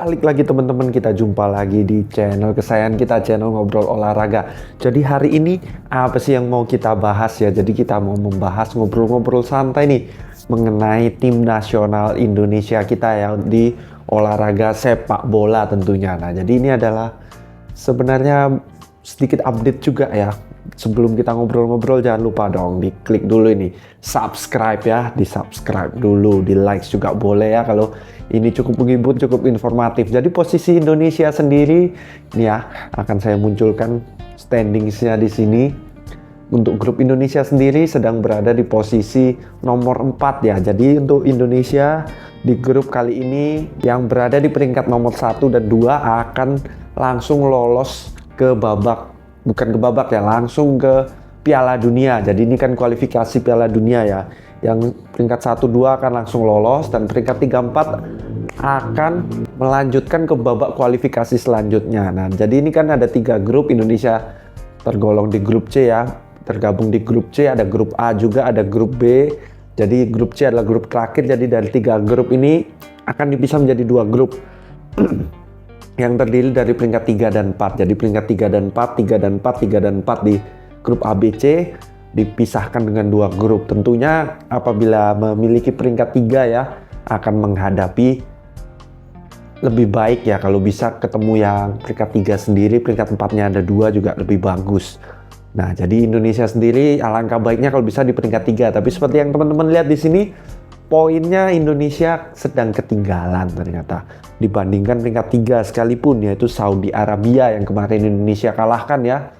Balik lagi teman-teman, kita jumpa lagi di channel kesayangan kita, channel Ngobrol Olahraga. Jadi hari ini apa sih yang mau kita bahas ya? Jadi kita mau membahas ngobrol-ngobrol santai nih mengenai tim nasional Indonesia kita ya di olahraga sepak bola tentunya. Nah, jadi ini adalah sebenarnya sedikit update juga ya. Sebelum kita ngobrol-ngobrol, jangan lupa dong diklik dulu ini subscribe ya, di subscribe dulu, di like juga boleh ya kalau ini cukup menghibur, cukup informatif. Jadi posisi Indonesia sendiri ini ya akan saya munculkan standingsnya di sini. Untuk grup Indonesia sendiri sedang berada di posisi nomor 4 ya. Jadi untuk Indonesia di grup kali ini yang berada di peringkat nomor 1 dan 2 akan langsung lolos ke babak, bukan ke babak ya, langsung ke Piala Dunia. Jadi ini kan kualifikasi Piala Dunia ya. Yang peringkat 1, 2 akan langsung lolos dan peringkat 3, 4 akan melanjutkan ke babak kualifikasi selanjutnya. Nah, jadi ini kan ada 3 grup, Indonesia tergolong di grup C ya. Tergabung di grup C, ada grup A juga, ada grup B. Jadi grup C adalah grup terakhir. Jadi dari 3 grup ini akan dipisah menjadi 2 grup yang terdiri dari peringkat 3 dan 4. Jadi peringkat 3 dan 4, 3 dan 4, 3 dan 4 di grup ABC dipisahkan dengan 2 grup. Tentunya apabila memiliki peringkat 3 ya akan menghadapi lebih baik ya kalau bisa ketemu yang peringkat 3 sendiri, peringkat 4-nya ada 2 juga lebih bagus. Nah, jadi Indonesia sendiri alangkah baiknya kalau bisa di peringkat 3. Tapi seperti yang teman-teman lihat di sini, poinnya Indonesia sedang ketinggalan ternyata dibandingkan peringkat 3 sekalipun, yaitu Saudi Arabia yang kemarin Indonesia kalahkan ya.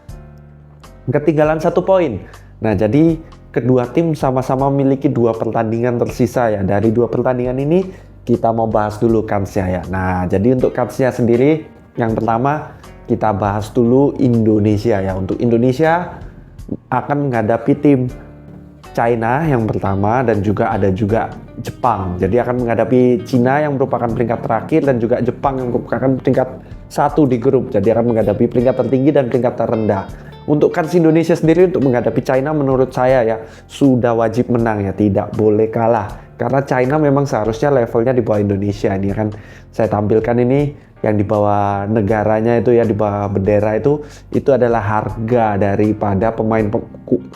Ketinggalan 1 poin. Nah, jadi kedua tim sama-sama memiliki 2 pertandingan tersisa ya. Dari 2 pertandingan ini kita mau bahas dulu kansnya ya. Nah, jadi untuk kansnya sendiri yang pertama kita bahas dulu Indonesia ya. Untuk Indonesia akan menghadapi tim China yang pertama dan juga ada juga Jepang. Jadi akan menghadapi Cina yang merupakan peringkat terakhir dan juga Jepang yang merupakan peringkat 1 di grup. Jadi akan menghadapi peringkat tertinggi dan peringkat terendah. Untuk kans Indonesia sendiri untuk menghadapi China menurut saya ya sudah wajib menang ya, tidak boleh kalah. Karena China memang seharusnya levelnya di bawah Indonesia. Ini kan saya tampilkan ini yang di bawah negaranya itu ya, di bawah bendera itu adalah harga daripada pemain,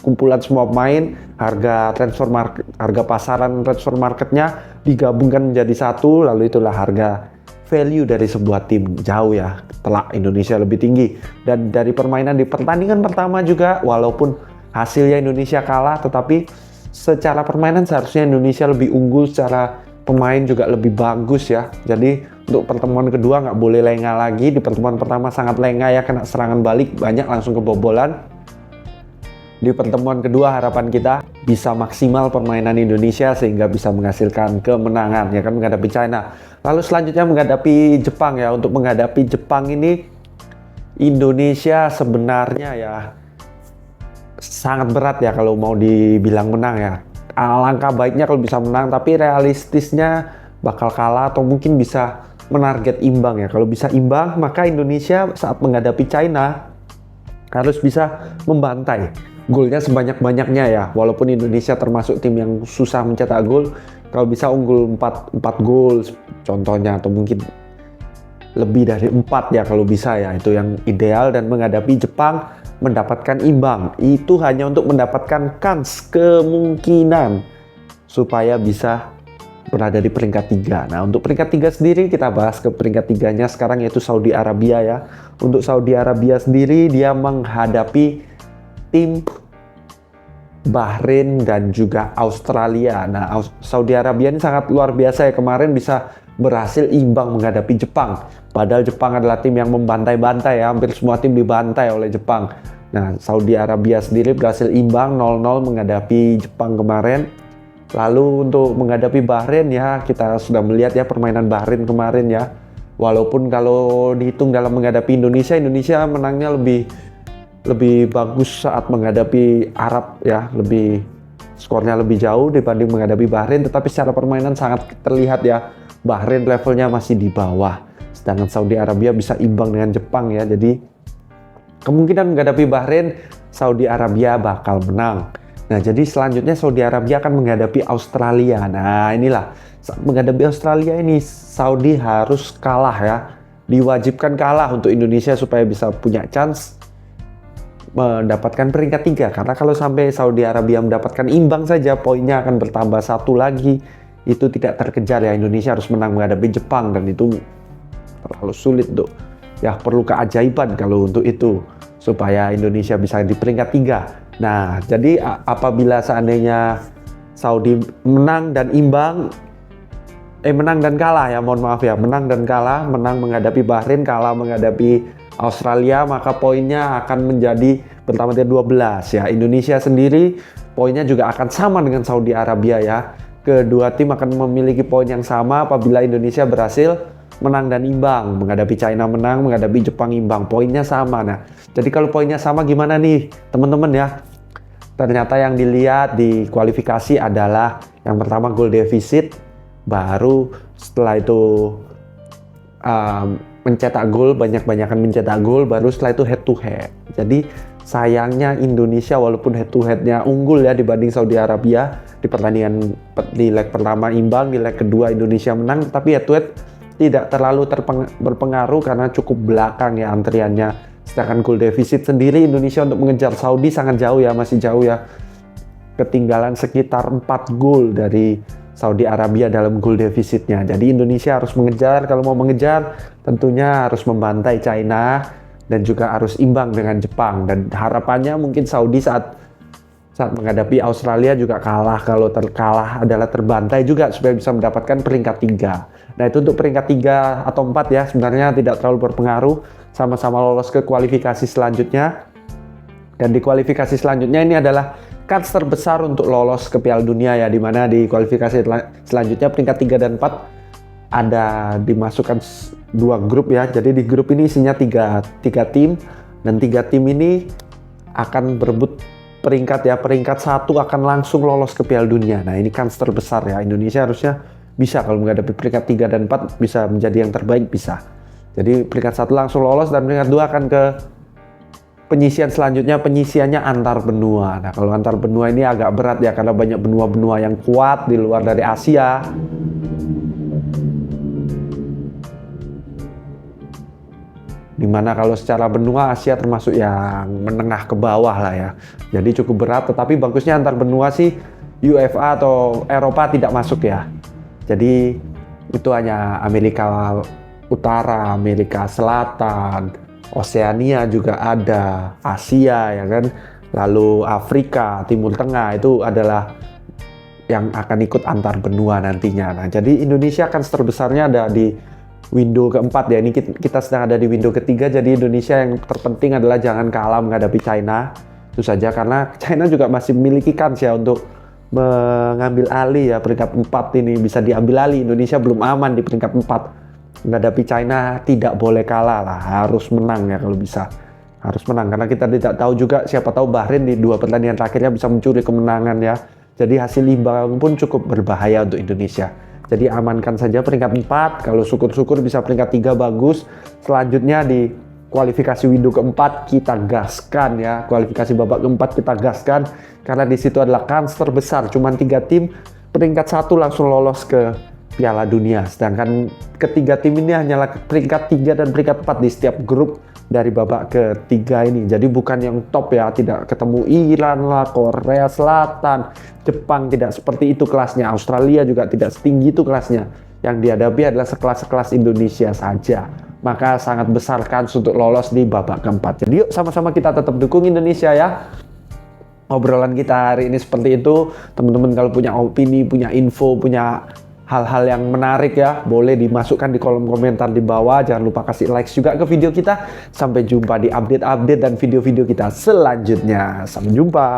kumpulan semua pemain, harga transfer market, harga pasaran transfer marketnya digabungkan menjadi satu, lalu itulah harga value dari sebuah tim. Jauh ya telak Indonesia lebih tinggi. Dan dari permainan di pertandingan pertama juga walaupun hasilnya Indonesia kalah, tetapi secara permainan seharusnya Indonesia lebih unggul, secara pemain juga lebih bagus ya. Jadi untuk pertemuan kedua nggak boleh lengah lagi. Di pertemuan pertama sangat lengah ya, kena serangan balik banyak langsung kebobolan. Di pertemuan kedua harapan kita bisa maksimal permainan Indonesia sehingga bisa menghasilkan kemenangan ya kan menghadapi China. Lalu selanjutnya menghadapi Jepang ya. Untuk menghadapi Jepang ini Indonesia sebenarnya ya sangat berat ya kalau mau dibilang menang ya. Alangkah baiknya kalau bisa menang, tapi realistisnya bakal kalah atau mungkin bisa menarget imbang ya. Kalau bisa imbang, maka Indonesia saat menghadapi China harus bisa membantai golnya sebanyak-banyaknya ya. Walaupun Indonesia termasuk tim yang susah mencetak gol, kalau bisa unggul 4 gol contohnya, atau mungkin lebih dari 4 ya kalau bisa ya, itu yang ideal. Dan menghadapi Jepang mendapatkan imbang itu hanya untuk mendapatkan kans, kemungkinan supaya bisa berada di peringkat 3. Nah, untuk peringkat 3 sendiri kita bahas ke peringkat 3-nya sekarang, yaitu Saudi Arabia ya. Untuk Saudi Arabia sendiri dia menghadapi tim Bahrain dan juga Australia. Nah, Saudi Arabia ini sangat luar biasa ya, kemarin bisa berhasil imbang menghadapi Jepang. Padahal Jepang adalah tim yang membantai-bantai ya, hampir semua tim dibantai oleh Jepang. Nah, Saudi Arabia sendiri berhasil imbang 0-0 menghadapi Jepang kemarin. Lalu untuk menghadapi Bahrain ya, kita sudah melihat ya permainan Bahrain kemarin ya. Walaupun kalau dihitung dalam menghadapi Indonesia menangnya lebih bagus saat menghadapi Arab ya, skornya lebih jauh dibanding menghadapi Bahrain, tetapi secara permainan sangat terlihat ya Bahrain levelnya masih di bawah. Sedangkan Saudi Arabia bisa imbang dengan Jepang ya. Jadi kemungkinan menghadapi Bahrain, Saudi Arabia bakal menang. Nah, jadi selanjutnya Saudi Arabia akan menghadapi Australia. Nah, inilah saat menghadapi Australia ini Saudi harus kalah ya, diwajibkan kalah untuk Indonesia supaya bisa punya chance mendapatkan peringkat 3. Karena kalau sampai Saudi Arabia mendapatkan imbang saja, poinnya akan bertambah 1 lagi. Itu tidak terkejar ya, Indonesia harus menang menghadapi Jepang, dan itu terlalu sulit tuh. Ya perlu keajaiban kalau untuk itu, supaya Indonesia bisa di peringkat 3. Nah, jadi apabila seandainya Saudi menang dan imbang, menang dan kalah ya, mohon maaf ya, menang dan kalah, menang menghadapi Bahrain, kalah menghadapi Australia, maka poinnya akan menjadi bertambah 12 ya. Indonesia sendiri poinnya juga akan sama dengan Saudi Arabia ya. Kedua tim akan memiliki poin yang sama apabila Indonesia berhasil menang dan imbang, menghadapi China menang, menghadapi Jepang imbang, poinnya sama. Nah, jadi kalau poinnya sama gimana nih teman-teman ya? Ternyata yang dilihat di kualifikasi adalah yang pertama goal deficit, baru setelah itu mencetak gol, banyak-banyakan mencetak gol, baru setelah itu head to head. Jadi sayangnya Indonesia walaupun head to headnya unggul ya dibanding Saudi Arabia, di pertandingan di leg pertama imbang, di leg kedua Indonesia menang, tapi head to head tidak terlalu berpengaruh karena cukup belakang ya antriannya. Sedangkan goal deficit sendiri Indonesia untuk mengejar Saudi sangat jauh ya, masih jauh ya. Ketinggalan sekitar 4 gol dari Saudi Arabia dalam goal defisitnya. Jadi Indonesia harus mengejar, kalau mau mengejar tentunya harus membantai China dan juga harus imbang dengan Jepang. Dan harapannya mungkin Saudi saat menghadapi Australia juga kalah, kalau terkalah adalah terbantai juga supaya bisa mendapatkan peringkat 3. Nah itu untuk peringkat 3 atau 4 ya, sebenarnya tidak terlalu berpengaruh, sama-sama lolos ke kualifikasi selanjutnya. Dan di kualifikasi selanjutnya ini adalah kans terbesar untuk lolos ke Piala Dunia ya, dimana di kualifikasi selanjutnya peringkat 3 dan 4 ada dimasukkan 2 grup ya. Jadi di grup ini isinya 3 tim, dan 3 tim ini akan berebut peringkat ya. Peringkat 1 akan langsung lolos ke Piala Dunia. Nah ini kans terbesar ya, Indonesia harusnya bisa kalau menghadapi peringkat 3 dan 4 bisa menjadi yang terbaik, bisa. Jadi peringkat 1 langsung lolos, dan peringkat 2 akan ke penyisian selanjutnya, penyisiannya antar benua. Nah kalau antar benua ini agak berat ya, karena banyak benua-benua yang kuat di luar dari Asia. Dimana kalau secara benua Asia termasuk yang menengah ke bawah lah ya. Jadi cukup berat, tetapi bagusnya antar benua sih UEFA atau Eropa tidak masuk ya. Jadi itu hanya Amerika Utara, Amerika Selatan, Oseania juga ada, Asia ya kan, lalu Afrika, Timur Tengah itu adalah yang akan ikut antar benua nantinya. Nah, jadi Indonesia kan terbesarnya ada di window keempat ya. Ini kita sedang ada di window ketiga, jadi Indonesia yang terpenting adalah jangan kalah menghadapi China. Itu saja, karena China juga masih memiliki kans ya untuk mengambil alih ya, peringkat 4 ini bisa diambil alih. Indonesia belum aman di peringkat 4. Menghadapi China tidak boleh kalah lah, harus menang ya, kalau bisa harus menang, karena kita tidak tahu juga, siapa tahu Bahrain di 2 pertandingan terakhirnya bisa mencuri kemenangan ya. Jadi hasil imbang pun cukup berbahaya untuk Indonesia. Jadi amankan saja peringkat 4, kalau syukur-syukur bisa peringkat 3 bagus. Selanjutnya di kualifikasi window keempat kita gaskan ya, kualifikasi babak keempat kita gaskan, karena di situ adalah kans terbesar, cuman 3 tim, peringkat 1 langsung lolos ke Piala Dunia, sedangkan ketiga tim ini hanyalah peringkat 3 dan peringkat 4 di setiap grup dari babak ketiga ini. Jadi bukan yang top ya, tidak ketemu Iran lah, Korea Selatan, Jepang, tidak seperti itu kelasnya. Australia juga tidak setinggi itu kelasnya. Yang dihadapi adalah sekelas-sekelas Indonesia saja. Maka sangat besar kans untuk lolos di babak keempat. Jadi yuk sama-sama kita tetap dukung Indonesia ya. Obrolan kita hari ini seperti itu. Teman-teman kalau punya opini, punya info, punya hal-hal yang menarik ya, boleh dimasukkan di kolom komentar di bawah. Jangan lupa kasih like juga ke video kita. Sampai jumpa di update-update dan video-video kita selanjutnya. Sampai jumpa.